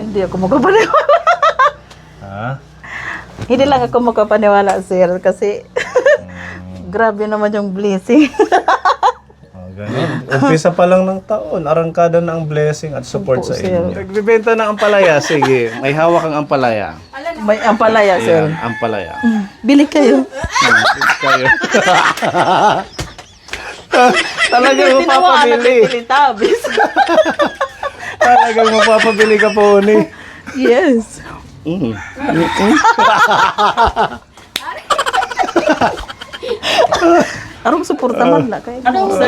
Hindi ako makapaniwala. Ha? Hindi lang ako makapaniwala, sir, kasi grabe naman yung blessing. Oh, ganun. Umpisa pa lang ng taon, arangkada na ang blessing at support Opo, sa sir. inyo. Nagbibenta ng ampalaya, sige. May hawak ang ampalaya. May ampalaya, sir. Ayan, ampalaya. Bili kayo. Kayo. Talagang mapapabili. Tabis. Talagang mapapabili ka po ni. Yes. Arong suporta man na kayo. Ano sa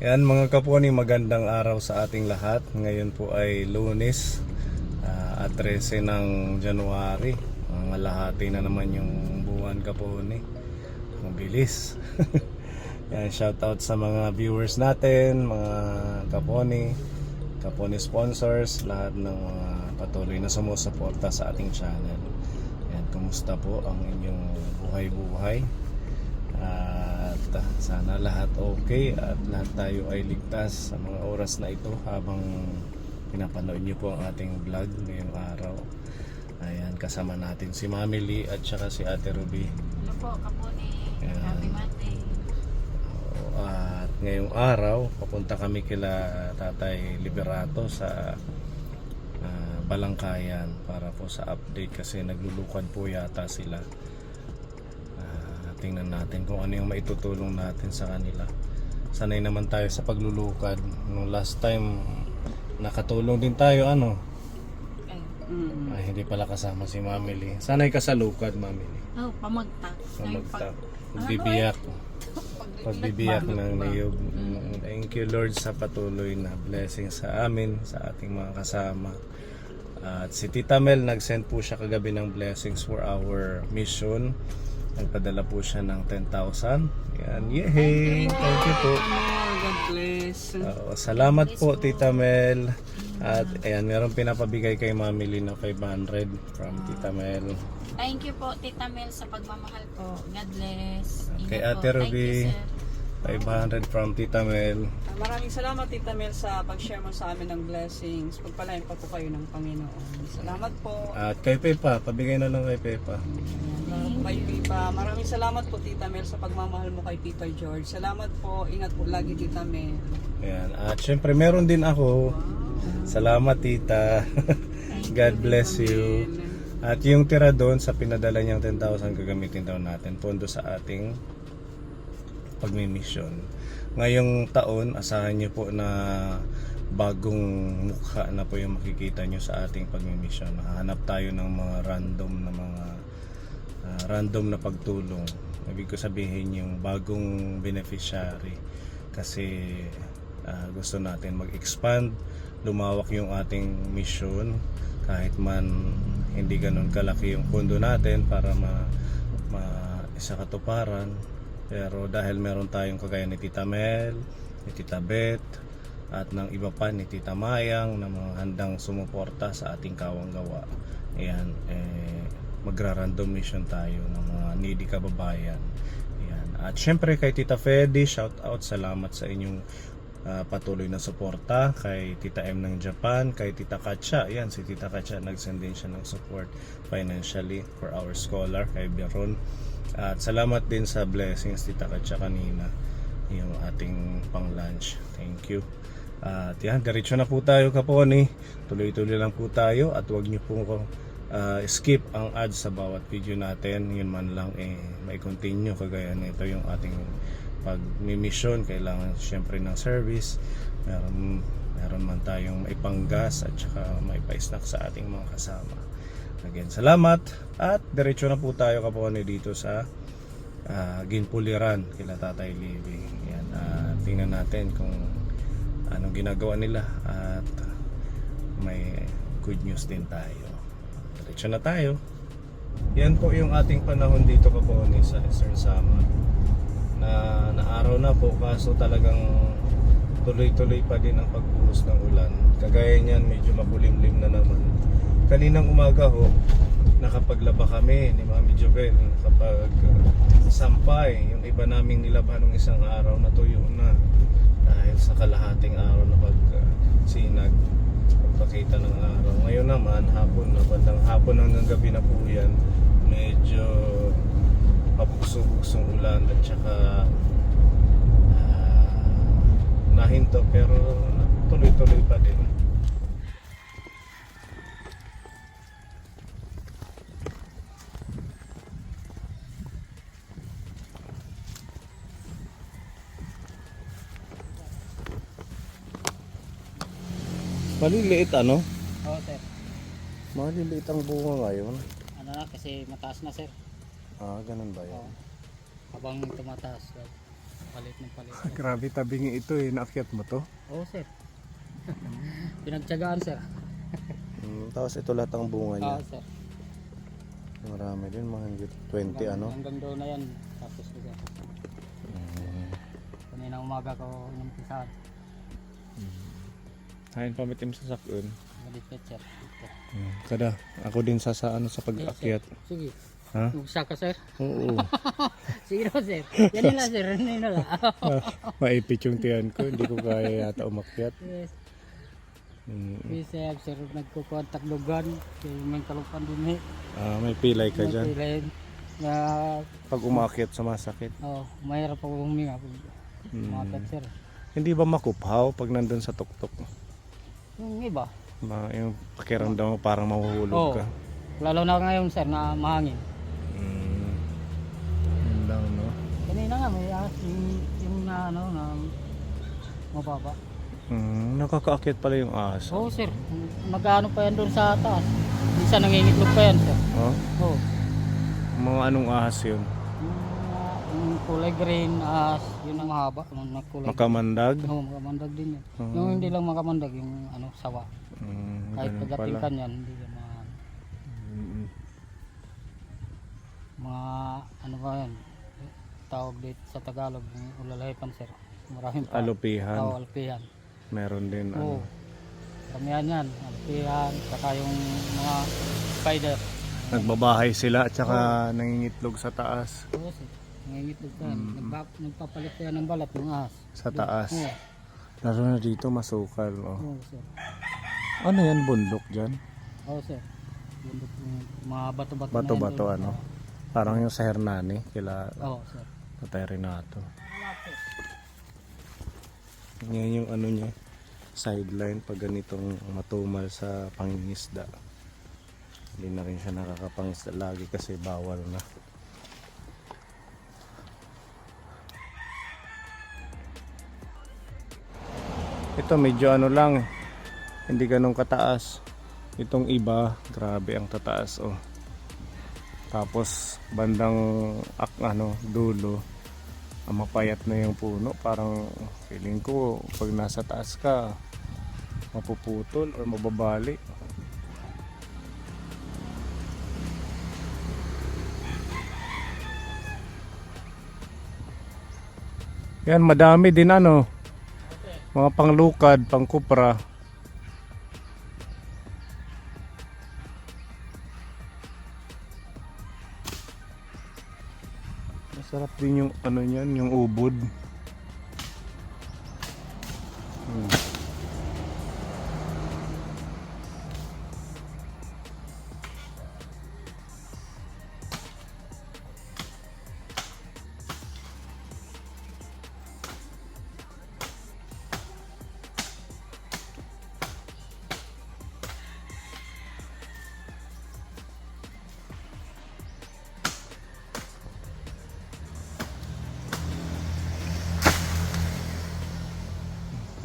Yan mga kaponi, magandang araw sa ating lahat. Ngayon po ay Lunes at 13 ng January. Malahati na naman yung buwan kaponi. Ang bilis. Yan, shout out sa mga viewers natin, mga kaponi sponsors, lahat ng mga patuloy na sumusuporta sa ating channel. Yan, kumusta po ang inyong buhay-buhay? At sana lahat okay at lahat tayo ay ligtas sa mga oras na ito habang pinapanood niyo po ang ating vlog ngayong araw. Ayan, kasama natin si Mami Lee at saka si Ate Ruby. Hello po, Kaponi. Happy Monday. At ngayong araw, papunta kami kila Tatay Liberato sa Balangkayan para po sa update kasi naglulukan po yata sila. Tingnan natin kung ano yung maitutulong natin sa kanila. Sanay naman tayo sa paglulukad. Nung last time nakatulong din tayo ay hindi pala kasama si Mami Lee. Sanay ka sa lukad, Mami Lee. Oh, pamagtak. Pamagtak. Pagbibiyak ng niyog. Thank you Lord sa patuloy na blessing sa amin, sa ating mga kasama. At si Tita Mel nag-send po siya kagabi ng blessings for our mission. Nagpadala po siya ng 10,000. Yan, yehey! Thank you po. God bless. Salamat po Tita Mel. At ayan, meron pinapabigay kay Mami Lee na 500 from Tita Mel. Thank you po, Tita Mel, sa pagmamahal po. God bless. Kay Ingat Ate po. Ruby, Thank you, sir. 500 from Tita Mel. Maraming salamat Tita Mel sa pag-share mo sa amin ng blessings. Pagpalain pa po kayo ng Panginoon. Salamat po. At kay Pepa, pabigay na lang kay Pepa. Kay Pipa. Maraming salamat po Tita Mel sa pagmamahal mo kay Tita George. Salamat po. Ingat po lagi Tita Mel. Ayan. At syempre meron din ako. Salamat Tita. God bless you. At yung tira doon sa pinadala niyang 10,000 gagamitin daw natin pondo sa ating pagmimisyon. Ngayong taon, asahan niyo po na bagong mukha na po yung makikita niyo sa ating pagmimisyon. Hahanap tayo ng mga random na pagtulong. Ibig ko sabihin yung bagong beneficiary kasi gusto natin mag-expand, lumawak yung ating mission kahit man hindi ganun kalaki yung pondo natin para isa katuparan. Pero dahil meron tayong kagaya ni Tita Mel, ni Tita Beth, at ng iba pa ni Tita Mayang na mga handang sumuporta sa ating kawang-gawa. Ayan, magra-random mission tayo ng mga needy kababayan. Ayan. At syempre kay Tita Fedy, shout out, salamat sa inyong patuloy na suporta. Kay Tita M ng Japan, kay Tita Katya, ayan, si Tita Katya nag-send din siya ng support financially for our scholar, kay Biron. At salamat din sa blessings Tita Katya kanina, yung ating pang lunch. Thank you. At yan, diretso na po tayo kaponi. Tuloy-tuloy lang po tayo at huwag niyo po skip ang ads sa bawat video natin. Yun man lang may continue kagaya nito yung ating pagmimisyon. Kailangan syempre ng service. Meron man tayong may panggas at saka may pa-snack sa ating mga kasama. Again, salamat at diretso na po tayo kaponi dito sa Ginpuliran kila Tatay Living. Yan, tingnan natin kung anong ginagawa nila at may good news din tayo. Diretso na tayo. Yan po yung ating panahon dito kaponi sa Eastern Samar. Na araw na po kaso talagang tuloy-tuloy pa din ang pagbuhos ng ulan. Kagaya niyan medyo makulimlim na naman. Kaninang umaga ho, nakapaglaba kami ni Mami Joven kapag sampay. Yung iba naming nilaban ng isang araw natuyo na dahil sa kalahating araw na pagsinag, pagpakita ng araw. Ngayon naman hapon na, bandang hapon hanggang gabi na po yan, medyo pabugso-bugsong ulan at saka nahinto pero tuloy-tuloy pa din. Maliliit ano? Oo, sir. Maliliit ang bunga ngayon. Ano na, kasi mataas na, sir. Ganun ba yan? Oo. Habang tumataas, palit ng palit. Grabe, tabingi ito eh. Naakyat mo to? Oo, sir. Pinagtyagaan, sir. Tapos ito lahat ang bunga niya. Oo, sir. Marami din, mga 20 ano? Hanggang doon na yan. Tapos diba. Kanina umaga ko inumpisahan. Hain pamitim sa sakun. Malipit, sir. Ito. Kada, ako din sa ano sa pag-akyat. Sige. Ha? Magsa ka, sir. Oo. Sige na, sir. Yan nila, sir. Yan nila. Maipit yung tiyan ko, hindi ko kaya yata umakyat. Yes. Sir, nagkukontak lugan. Kaya may kalupan din eh. May pilay ka dyan. Pilayin. Na, Pag umakyat sumasakit. mahirap ako huminga. Umakyat, sir. Hindi ba makuphaw pag nandun sa tuktok? Yung iba. Yung pakiramdam mo parang mahuhulog Oo. ka. Lalo na ngayon, sir, na mahangin. Yun lang, no? Kanina nga, may yung na, ano, na mababa. Nakakaakyat pala yung ahas. Oo, sir. Nag-ano pa yan doon sa taas. Minsan nangingitlog pa yan, sir. Oh? Oo. Mga anong ahas yun? Yung kulay green, yun ang mahaba. Yung kulay Makamandag? Oo, makamandag din yan. Yung hindi lang makamandag, yung ano, sawa. Kahit Ganun pagdating pala. kanyan, hindi yan mga ano ba yan? Tawag dito sa Tagalog, yung ulalahipan, sir. Maraming pa. Alupihan. Oo, alpihan. Meron din Oo. ano. Kamihan yan, alpihan, saka yung mga spider. Nagbabahay sila at saka nangingitlog sa taas. Oo, sir. Nangingitlog pa yan. Nagpapalit pa yan ng balat ng ahas. Sa taas. Oo. Lalo na dito masukal. Oh. Oo, sir. Ano yan, bundok dyan? Oo, sir. Bundok yung mga bato-bato na yan Bato-bato doon. ano? Parang yung sa Hernani, kila Oo, sir. Tatay Renato. Yan yung ano niya, sideline pag ganitong matumal sa pangingisda. Hindi na rin siya nakakapangisda lagi kasi bawal na. Ito medyo ano lang, hindi ganun kataas. Itong iba, grabe ang tataas oh. Tapos bandang dulo, mapayat na yung puno. Parang feeling ko pag nasa taas ka, mapuputol or mababali. Yan, madami din ano, mga panglukad, pangkupra. Masarap din yung ano niyan, yung ubod.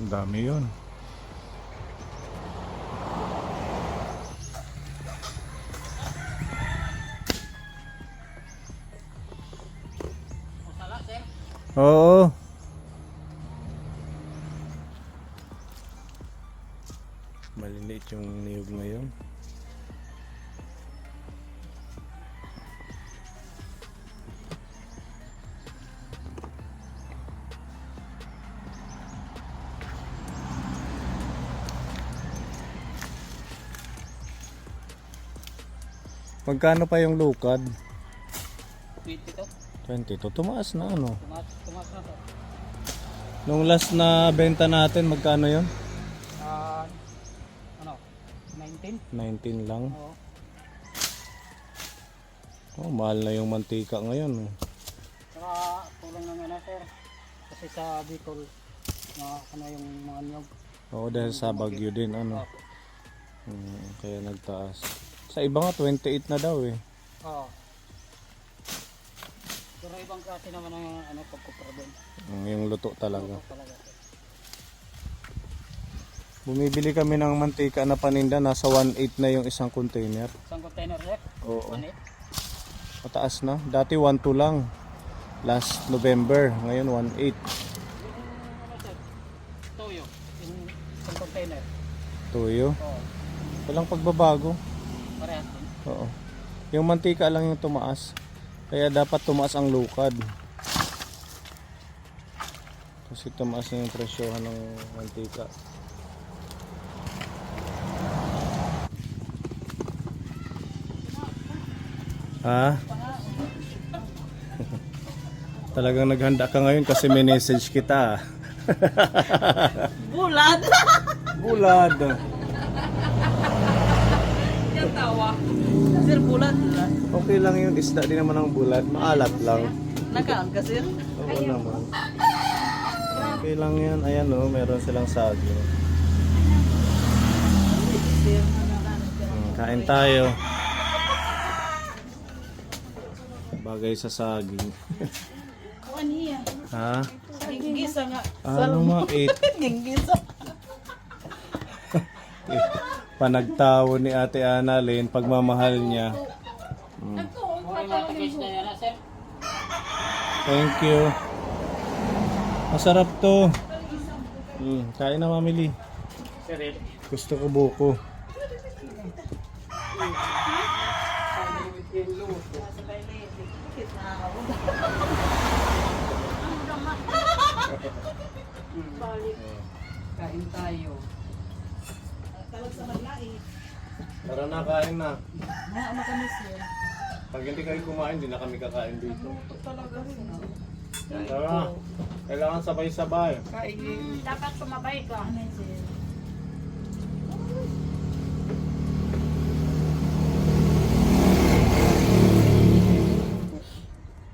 Ang dami yun. Oo. Maliliit yung niyog ngayon. Magkano pa yung lukad? 20 to? 22. Tumaas na ano. Tumaas na sir. Nung last na benta natin, magkano yon? Ano? 19? 19 lang. Oo. Oh, mahal na yung mantika ngayon. Saka kulang naman na sir. Kasi sa Bicol, na ano yung mga nyog. Oo, dahil sa Bagyo din, ano. Kaya nagtaas. Sa iba nga, 28 na daw eh. Oo. Pero ibang klase naman ang ano, pagkupra doon. Yung luto talaga. Talaga sir. Bumibili kami ng mantika na paninda, nasa 1.8 na yung isang container. Isang container sir? Oo. 1.8? Mataas na. Dati 1.2 lang. Last November. Ngayon 1.8. Ano sir? Toyo. Yung isang container. Tuyo. Oo. Walang pagbabago. Parehas din. Oo. Yung mantika lang yung tumaas. Kaya dapat tumaas ang lukad. Kasi tumaas na yung presyohan ng mantika. Ha? Talagang naghanda ka ngayon kasi may message kita. Bulad! Bulad. Yung tawa. Sir, bulad na. Okay lang yun. Isda din naman ang bulad. Maalat lang. Nakaon ka, sir? Oo naman. Okay lang yan. Ayan o, meron silang saging. Kain tayo. Bagay sa saging. Kuan niya. Ha? Ginggisa nga. Ano mait? Ginggisa. Panagtawo ni Ate Annalyn, pagmamahal niya. Okay, mga package na yan sir. Thank you. Masarap to. Kain na, mamili. Sir, Gusto ko buko. Kain tayo. Tara na, kain na. Ano kami, sir? Pag hindi kayo kumain, hindi na kami kakain dito. Tara. Kailangan sabay-sabay. Dapat sumabay ka.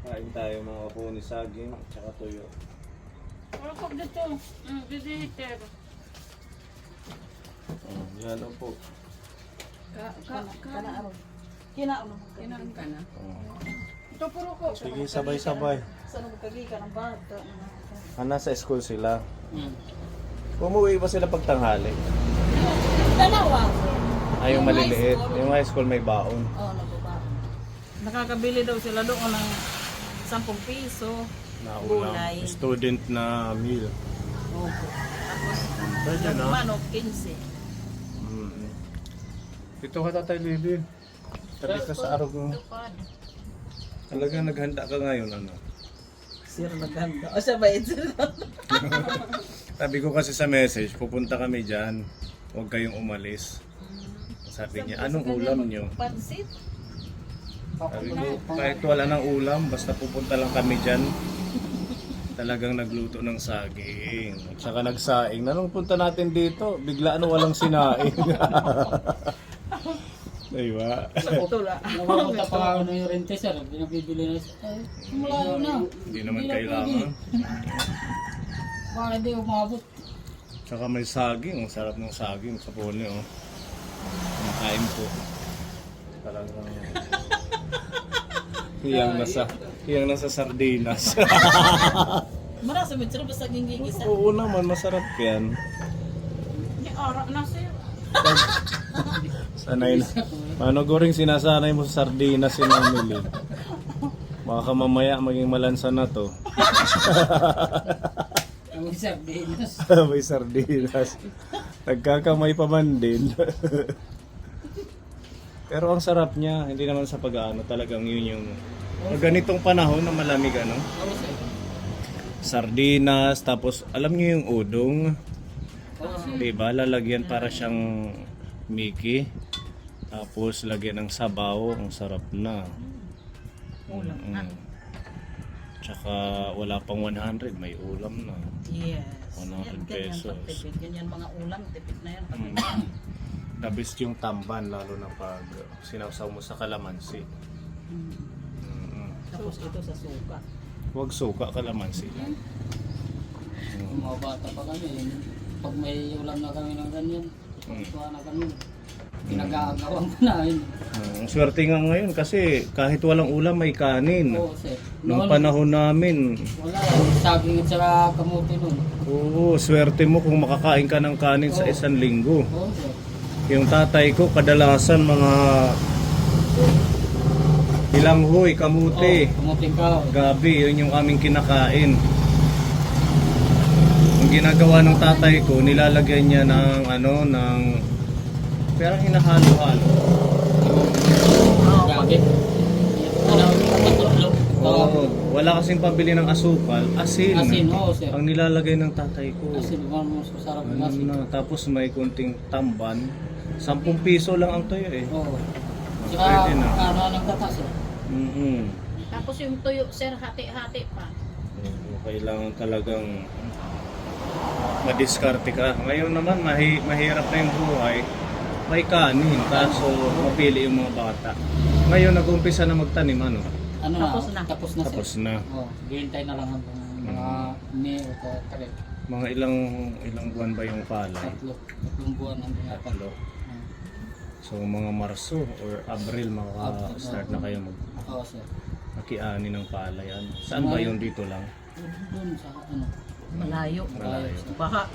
Kain tayo mga huni saging at saka tuyo. Pero kung dito, didihiter. Yan po. Kinaan ka na. Ito puro ko. Sige, sabay-sabay. Saan mo kagi ka ng bata? Nasa school sila. Umuwi ba sila pag tanghali? Dalawa. Ay, yung maliliit. Yung high school may baon. Oo, nababa. Nakakabili daw sila doon ng 10 piso. Na Gulay. ulam. Student na meal. Opo. Tapos, Pwede yung na. manok, 15. Dito ka, Tatay Lili. Tabi ka sa araw mo. Talaga naghanda ka ngayon, ano? Sir, maganda. O siya ba, sir? Sabi ko kasi sa message, pupunta kami dyan. Huwag kayong umalis. Sabi niya, anong ulam nyo? Pansit. Sabi ko, kahit wala ng ulam, basta pupunta lang kami dyan. Talagang nagluto ng saging. At saka nagsaing. Nanong punta natin dito, biglaan walang sinaing. Diba? Tula. Nawapunta pa ako na yung rente sir. Binabibili na sir. Ay, malayo na. Hindi naman kailangan. Baka hindi umabot. Tsaka may saging. Ang sarap ng saging sa pone, oh. Nakain po. Talagang hiyang nasa sardinas. Marasa mo, sir, basta gingigisa. Oo naman, masarap yan. Di arak na sir. Sanay na. Ano goring sinasanay mo sa sardinas si Mamili? Baka mamaya maging malansa na to. Ang sardinas. May sardinas. Nagkakamay pa man din. Pero ang sarap niya, hindi naman sa pag-aano, talagang yun yung ganitong panahon na malamig ano. Sardinas, tapos alam niyo yung udong. Diba? Lalagyan para siyang Mickey. Tapos lagyan ng sabaw, ang sarap na. Tsaka wala pang 100, may ulam na. Yes. 100 Yan, ganyan pesos. pagtipid. Ganyan mga ulam, tipid na yan. The best yung tamban, lalo na pag sinawsaw mo sa kalamansi. Tapos ito sa suka. Huwag suka, kalamansi lang. Kung mga bata pa kami, pag may ulam na kami ng ganyan, kuha na kami. Pinag-aagawan pa namin. Swerte nga ngayon kasi kahit walang ulam may kanin. Oo, sir. Nung panahon namin, Wala, saging at saka kamuti nun. oo, swerte mo kung makakain ka ng kanin sa isang linggo. Oo, sir. Yung tatay ko kadalasan mga bilanghoy, kamuti, Kamuting kao. gabi, yun yung aming kinakain. Ang ginagawa ng tatay ko, nilalagyan niya ng parang hinahalo-halo. Gagi. Ano, patulog. Oo, wala kasing pabili ng asukal, asin. Asin, oo, sir. Ang nilalagay ng tatay ko. Asin, mas masarap yung asin. Tapos may kunting tamban. 10 piso lang ang tuyo eh. Oo. Pwede Tsaka, na. ng gata, sir. Tapos yung tuyo, sir, hati-hati pa. Kailangan talagang madiskarte ka. Ngayon naman mahirap na yung buhay. May kanin, kaso mapili yung mga bata. Ngayon nag-umpisa na magtanim, ano? Ano Tapos na. Tapos na, sir. Tapos na. Oo, hihintay na lang hanggang mga May o kare. Mga ilang buwan ba yung palay? Tatlong buwan ang Tatlo. So mga Marso or Abril maka-start na kayo Oo, sir. makiani ng palay. Saan ba yun, dito lang? Doon sa ano. Malayo. Malayo. Baha.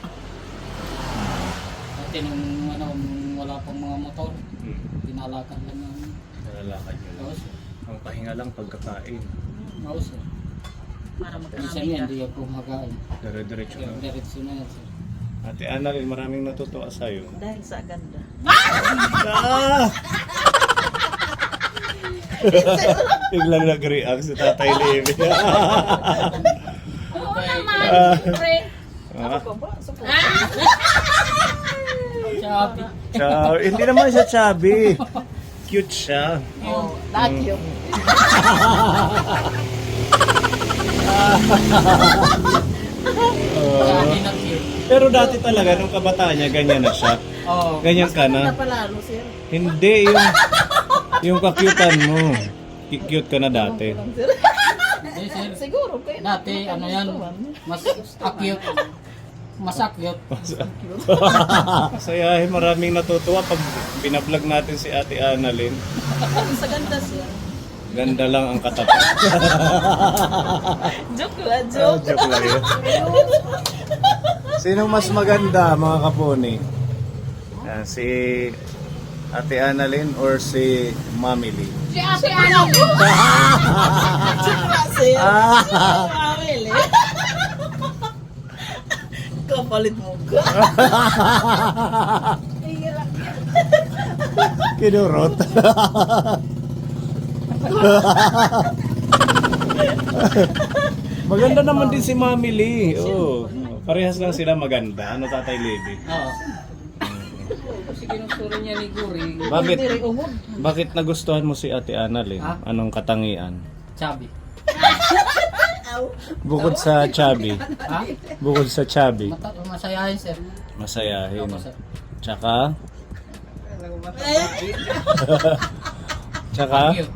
Dati nung nung wala pang mga motor, pinalakad lang ng Nalalakad nyo lang. Oo, sir. Ang pahinga lang pagkakain. Oo, sir. Para Minsan magkarami yan, ka. hindi ako makain. Dire-diretso na. Diretso na yan, sir. Ate Annalyn, maraming natutuwa sa'yo. Dahil sa ganda. Biglang nag-react si Tatay Levi. Oo naman, siyempre. Ah, Ako ba? Supo. Sabi. Ciao. Hindi naman siya chubby. Cute siya. Oh, lahat yun. Sabi na, sir. Pero dati talaga, nung kabataan niya, ganyan na siya. Oo. Ganyan ka Na na. palalo, sir. Hindi, yung kakyutan mo. Cute ka na dati. Sir. Hindi, sir. Siguro kayo. Dati, ano yan, mas akyut. Mas akyut. Masayahin, maraming natutuwa pag binablog natin si Ate Annalyn. Sa ganda, sir. Ganda lang ang katapat. Joke lang, joke. Joke lang yun. Sino mas maganda, mga kapuni? Si Ate Annalyn or si Mami Lee? Si Ate Ano. Joke lang, sir. Mamil, eh. Kapalit mo ka. Kinurot. Maganda naman din si Mami Lee. Oh, parehas lang sila maganda. Ano, Tatay Levi? Oo. Kasi ginusturo niya ni Guri. Bakit? Hindi rin umod. Bakit nagustuhan mo si Ate Annalyn? Ha? Anong katangian? Sabi. Bukod sa chubby. Ha? Bukod sa chubby. Masayahin, sir. Masayahin. Opo, sir. Tsaka? Tsaka? Akyut.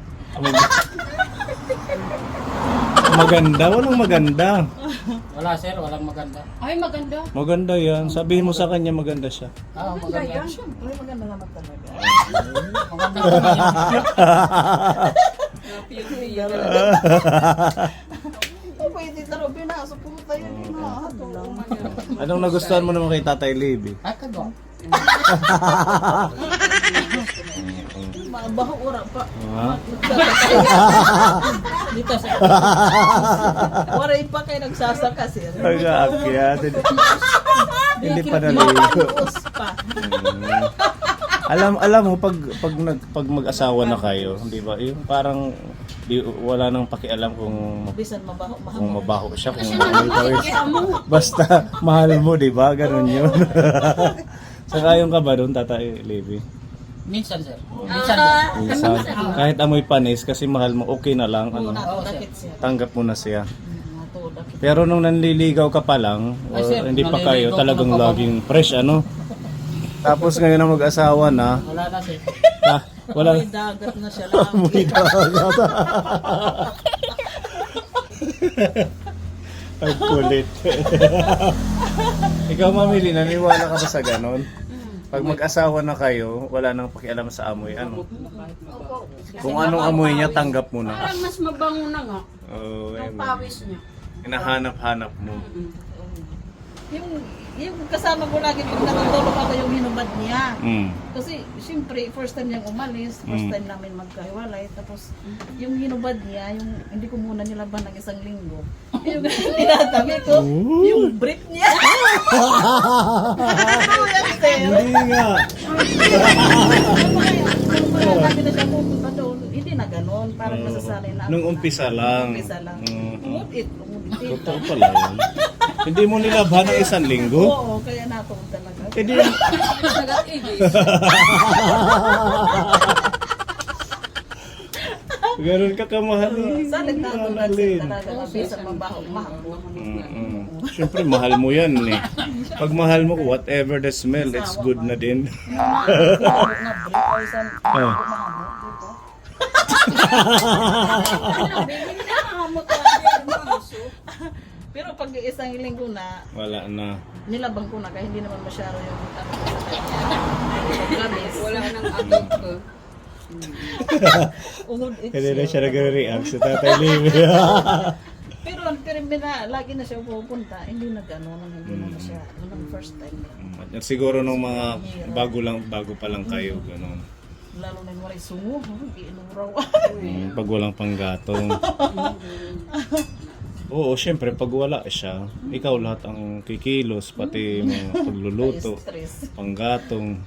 Maganda? Walang maganda. Wala, sir. Walang maganda. Ay, maganda. Maganda yan. Sabihin mo sa kanya maganda siya. Ah, maganda. Siyempre, maganda naman talaga. Maganda naman yan. Pwede taro, binasa po tayo din na. Anong nagustuhan mo naman kay Tatay Levi? Ay, kagong. Mabaho ura pa. Ha? Dito sa... Waray pa kayo nagsasaka, sir. Pag-aakyat. Hindi pa naligo. Mapaluos pa. Alam mo pag mag-asawa na kayo, di ba? Yung parang wala nang pakialam kung Bisan mabaho, mabaho siya, kung basta mahal mo, di ba? Ganun yun. Sakayon ka ba doon, Tatay Levi? Minsan, sir. Minsan lang. Minsan, kahit amoy panis kasi mahal mo, okay na lang. Ano, Una, rakit siya. tanggap mo na siya. Pero nung nanliligaw ka pa lang, Ay, sir, hindi pa kayo, nanliligaw talagang pa pa. laging fresh, ano? Tapos ngayon na mag-asawa na, Wala na sir. wala. May dagat na siya lang. Amoy dagat. Ang kulit. Ikaw, mamili, naniwala ka ba sa ganon? Pag mag-asawa na kayo, wala nang pakialam sa amoy, ano? Opo. Kung anong amoy niya, tanggap mo na. Parang mas mabango na nga. Oh, Yung pawis niya. hinahanap-hanap mo. Yung kasama ko lagi pag nakatulog ako yung hinubad niya. Mm. Kasi siyempre, first time niyang umalis, first time namin magkahiwalay, tapos yung hinubad niya, yung hindi ko muna nilaban ng 1 linggo. Yung tinatabi ko, yung brief niya. Hindi nga. Marami na siya pupunta doon. Hindi na ganon, parang nasasanay na. Nung umpisa lang. Umpisa lang. Mm. Umudit. Totoo pala yun. Hindi mo nilabhan ng 1 linggo? Oo, kaya natuon talaga. Eh di, ganun ka kamahal. Salit na ito Mahalin. talaga. Mabisa mabaho, mahal. Siyempre, mahal mo yan eh. Pag mahal mo, whatever the smell, it's good na din. Na brief or some Oh. Pero pag 1 linggo na, Wala na. nilabang ko na kaya hindi naman masyado yung ano ko sa kanya. Pagkamis. Wala nang agad ko. Ungod it Hindi na siya. siya nag-react sa Tatay Libby. Pero lagi na siya pupunta, hindi na gano'n, hindi na siya. Unang first time niya. At siguro nung mga bago pa lang kayo, gano'n. Lalo na yung walay sungo, giinuraw. Pag walang panggatong. Oo, syempre, pag wala siya, ikaw lahat ang kikilos, pati mga pagluluto, Stress. panggatong.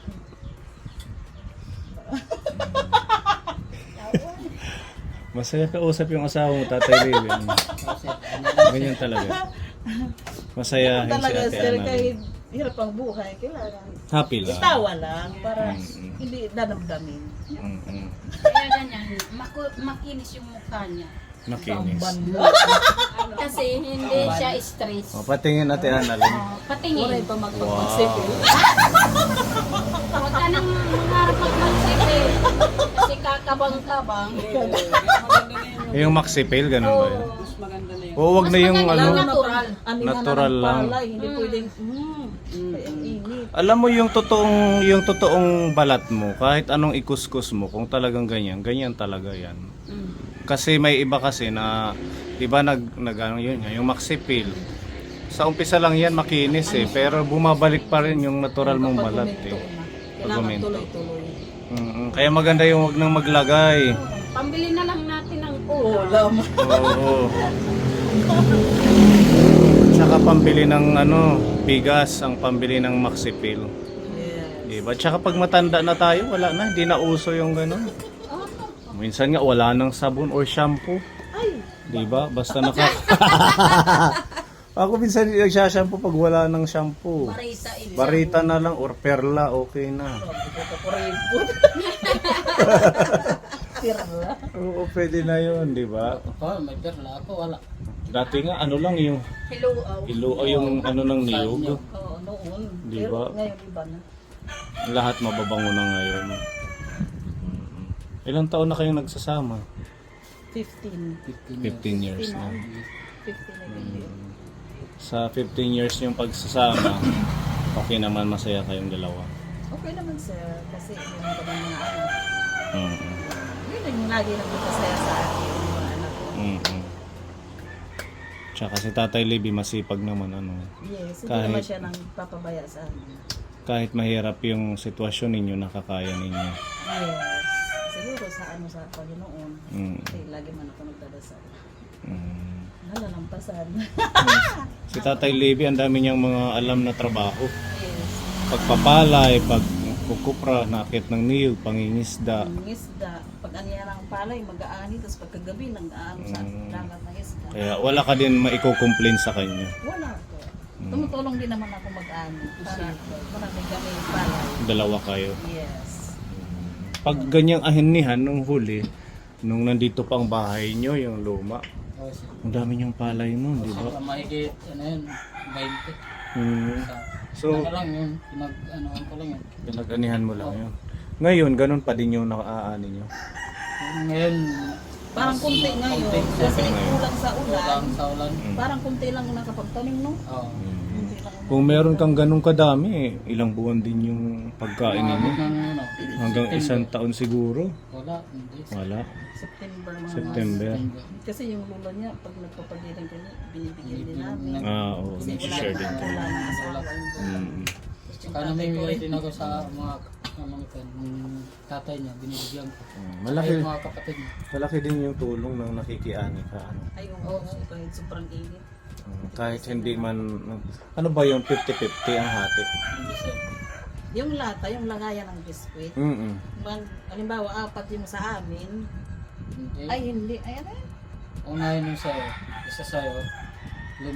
Masaya ka usap yung asawa mo, Tatay Libby. Ganyan talaga. Masayahin si Talaga Ate sir, Ana. kahit hirap ang buhay, kailangan Happy lang. itawa lang para hindi dadamdamin. Mm-mm. Kaya ganyan, makinis yung mukha niya. Makinis. Kasi hindi siya stress. O, patingin natin Ana lang. Patingin. Pa magpapag-sipil. Huwag ka nang mangarap magpagsipil. Kasi kakabang-kabang. Yung maxipil, ganun ba yun? Oo, wag na Mas yung maganda ano. natural. Natural lang. Hindi pwedeng, kaya init. Alam mo yung totoong balat mo, kahit anong ikuskus mo, kung talagang ganyan talaga yan. Kasi may iba kasi na, iba ano yun, yung maxipil. Sa umpisa lang yan makinis eh, pero bumabalik pa rin yung natural mong balat eh. Kailangan Pagumento. tuloy-tuloy. Kaya maganda yung wag nang maglagay. Pambili na lang natin ng Oo, ulam. lam. Oo. Tsaka pambili ng bigas, ang pambili ng maxipil. Yes. Diba? Tsaka pag matanda na tayo, wala na, hindi na uso yung gano'n. Minsan nga wala nang sabon or shampoo. Ay, Diba? Basta Ako minsan nagsashampoo pag wala nang shampoo. Barita na lang or perla, okay na. kapuripot. Pirla. Oo, pwede na yun, diba? Oh, may perla ako, wala. Dati nga, lang yung Hello. yung ng niyog. Oo, noon. Di ba? Pero ngayon iba na. Lahat mababango na ngayon. Ilang taon na kayong nagsasama? 15. 15 years na. 15 na hindi. Sa 15 years yung pagsasama, okay naman, masaya kayong dalawa. Okay naman sir, kasi yung mga anak. Mm-mm. Yun yung lagi nagpapasaya sa akin, yung mga anak ko. Mm-mm. Tsaka si Tatay Libby masipag naman Yes, hindi Kahit- naman siya nang papabaya sa amin. kahit mahirap yung sitwasyon ninyo, nakakaya ninyo. Yes. Siguro sa Panginoon, Mm. kasi lagi man ako nagdadasal. Mm. Nalalampasan. Si Tatay Libby, ang dami niyang mga alam na trabaho. Yes. Pagpapalay, pagkukupra, nakit ng niyog, pangingisda. Ang isda, pag aniya ng palay, mag-aani, tapos pagkagabi, nang-aano sa dagat ng isda. Kaya wala ka din maiko-complain sa kanya. Wala po. Tumutulong din naman ako mag-aani. Para marami kami palay. Dalawa kayo. Yes. Pag ganyang ahinnihan nung huli, nung nandito pang bahay nyo, yung luma, po siya. Ang dami niyong palay nun, di ba? So, mahigit, ano yun, 20. Hmm. So, ano lang yun, pinag-anoan ko lang yun. Pinag-anihan mo lang yun. Ngayon, ganun pa din yung nakaani nyo. Ngayon, Parang kunti ngayon. Kunti. Kasi Ngayon. kulang sa ulan. ulang sa ulan. Parang kunti lang yung nakapagtanim, no? Oo. Kunti lang. Kung meron kang ganun kadami, ilang buwan din yung pagkain Umabot ninyo. ng ano, Hanggang September. isang taon siguro. Wala, hindi. Wala. September mga September. Kasi yung lula niya, pag nagpapagiling kanya, binibigyan din namin. Oo, Kasi share din kayo. wala na asawa. Tsaka namimigay din ako sa mga tatay niya, binibigyan ko. Malaki, Ay, mga kapatid niya. malaki din yung tulong ng nakikiani ka. Ano. Ay, oo, kahit sobrang init. Kahit hindi man, ano ba yung 50-50 ang hati? Hindi siya. Yung lata, yung lagayan ng biskwit, Mm-mm. halimbawa, 4 yung sa amin, Hindi. ay hindi, ay ano yun? Unahin yung sa'yo, isa sa'yo, 4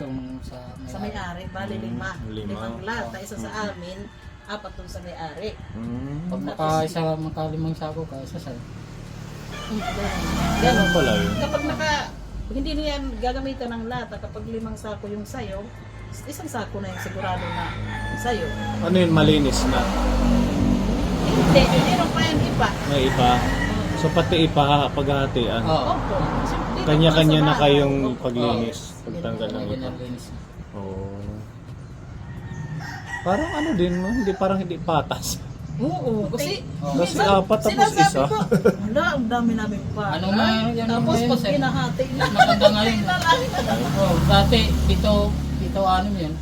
yung Sa may-ari, bali 5. Lima. 5 lata, isa sa amin, 4 dun sa may-ari. Mm. Pag makalimang sako ka, isa sa'yo. Ganun Ganon. pala yun. Kapag hindi niyan gagamitan ng lata, kapag 5 sako yung sayo, isang sako na yung sigurado na sayo. Ano yun, malinis na? Hindi, meron pa yan iba. May ipa. So pati ipa, paghahatian. Oo. Opo. Dito Kanya-kanya sa na bahay. kayong Opo. paglinis. Pagtanggal ng ipa. Ganyan linis. Oo. Parang ano din, no? Parang hindi patas. Oo, kasi Kasi minsan, 4 tapos sinasabi isa. ko, hala, ang dami namin pa. Ano nga yan Tapos ngayon, pag sir? pinahati na, Maganda ngayon. na Oh, dati, dito 6 yun.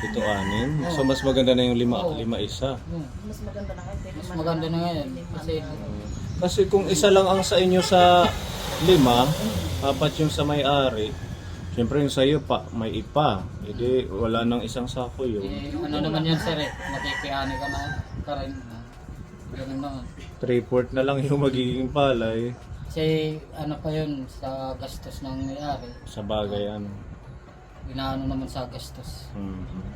Ito 6. So mas maganda na yung 5 Oo. isa. Mas maganda na ngayon. Mas maganda na ngayon. Kasi, Kasi kung isa lang ang sa inyo sa 5, 4 yung sa may-ari, siyempre yung sa iyo pa, may ipa. Hindi, wala nang isang sako yun. ano naman yan, sir eh. Nakikiani ka na ka rin. Ganun naman. 3/4 na lang yung magiging palay. Kasi, ano pa yun, sa gastos ng may-ari. Sa bagay, ano. Inaano naman sa gastos.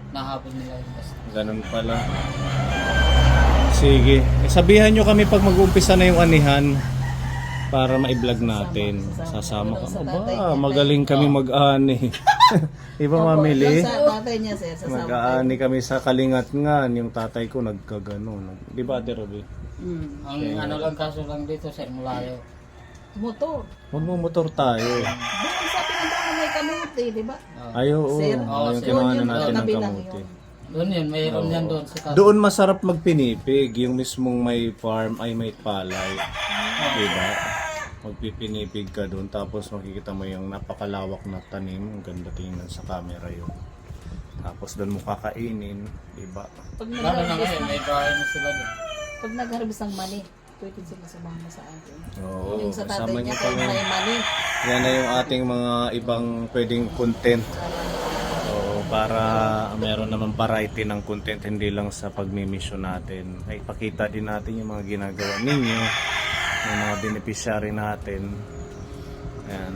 Nahabol nila yung gastos. Ganun pala. Sige. Sabihan nyo kami pag mag-uumpisa na yung anihan para ma-vlog natin. Sasama ka. Aba, magaling kami mag-ani. Iba mamili. Sa tatay niya, sir, sa Mag-aani kami sa Kalingat nga. Yung tatay ko nagkagano. Di ba, Ate Ruby? Ang ano lang kaso lang dito, sir, mulayo. motor. Magmumotor tayo. Doon sa pinagdaan may kamuti, di ba? Ay, oo. Sir, Yung sir. kinuha na Yun, natin ng tabi lang kamuti. yun. Doon yun, mayroon yan doon sa kaso. Doon masarap magpinipig. Yung mismong may farm ay may palay. Diba? Magpipinipig ka doon. Tapos makikita mo yung napakalawak na tanim. Ang ganda tingnan sa camera yun. Tapos doon mo kakainin. Diba? Pag Lalo na nag-harvest ngayon, may bahay na sila doon. pag nag-harvest ng mani, pwede sila sumama sa atin. Oo. Yung sa tatay Kasama niya, niyo kaya kami. may mani. Yan na yung ating mga ibang pwedeng content. Oo, para meron naman variety ng content, hindi lang sa pagmimission natin. Ay, ipakita din natin yung mga ginagawa ninyo, yung mga beneficiary natin. Ayan.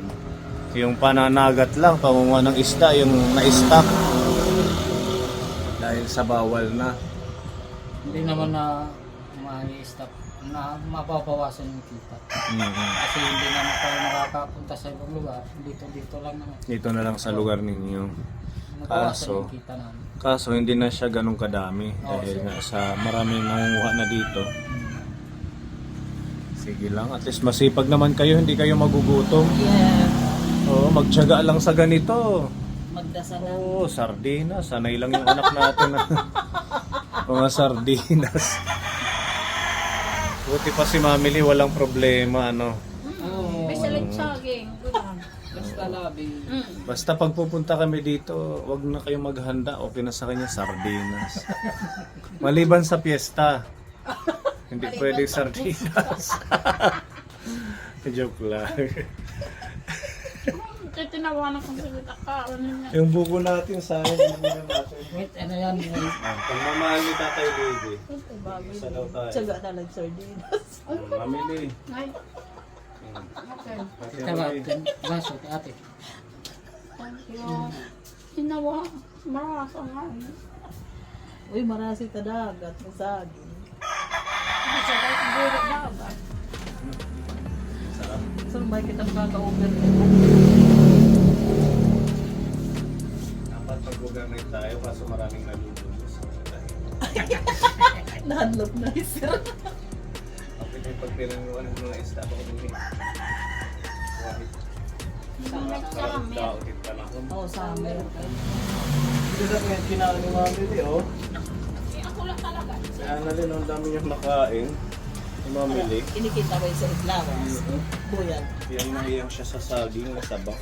Yung pananagat lang, pangunguha ng isda, yung na-stock. Dahil sa bawal na. Hindi naman na ma-stop, na mapapawasan yung kita. Kasi hindi naman tayo nakakapunta sa ibang lugar. Dito lang naman. Dito na lang sa lugar ninyo. Mapawasan Kaso, yung kita namin. Kaso hindi na siya ganun kadami dahil nga sa maraming nangunguha na dito. Sige lang, at least masipag naman kayo, hindi kayo magugutom. Yeah. Oo, magtiyaga lang sa ganito. Magdasal na. Oo, sardinas. Sanay lang yung anak natin. Mga sardinas. Buti pa si Mami Lee, walang problema, ano. Special saging. Basta labi. Basta pag pupunta kami dito, wag na kayong maghanda. Okay na sa kanya, sardinas. Maliban sa piyesta. Hindi pwedeng sardinas. Joke lang. Tinawanan kong salita ka. Ano niya? Yung buko natin, sayang naman natin. Wait, ano yan? Pagmamahal ni Tatay Baby. Isa daw tayo. Tsaga na lang sardinas. Mamili. Ay, okay. Tama, baso, ate. Thank you. Sinawa. Marasa nga. Uy, marasi ta dagat. Masagi. Hindi siya kahit gulot dagat. Sarap. Saan ba kita makaka-over? Dapat pag-organize tayo kaso maraming nalulubos. Nahadlok na sir. Kapit yung pagpinanguan ng mga isda ako din. Kautit pa lang. Oo, summer. Ito na ngayon kinain ni Mami Lee, oh. Ako lang talaga. Kaya na rin, ang dami niyang nakain. Ni Mami Lee. Kinikita ba yung sa itlawang? Buyag. Yan nahiyang siya sa saging na sabak.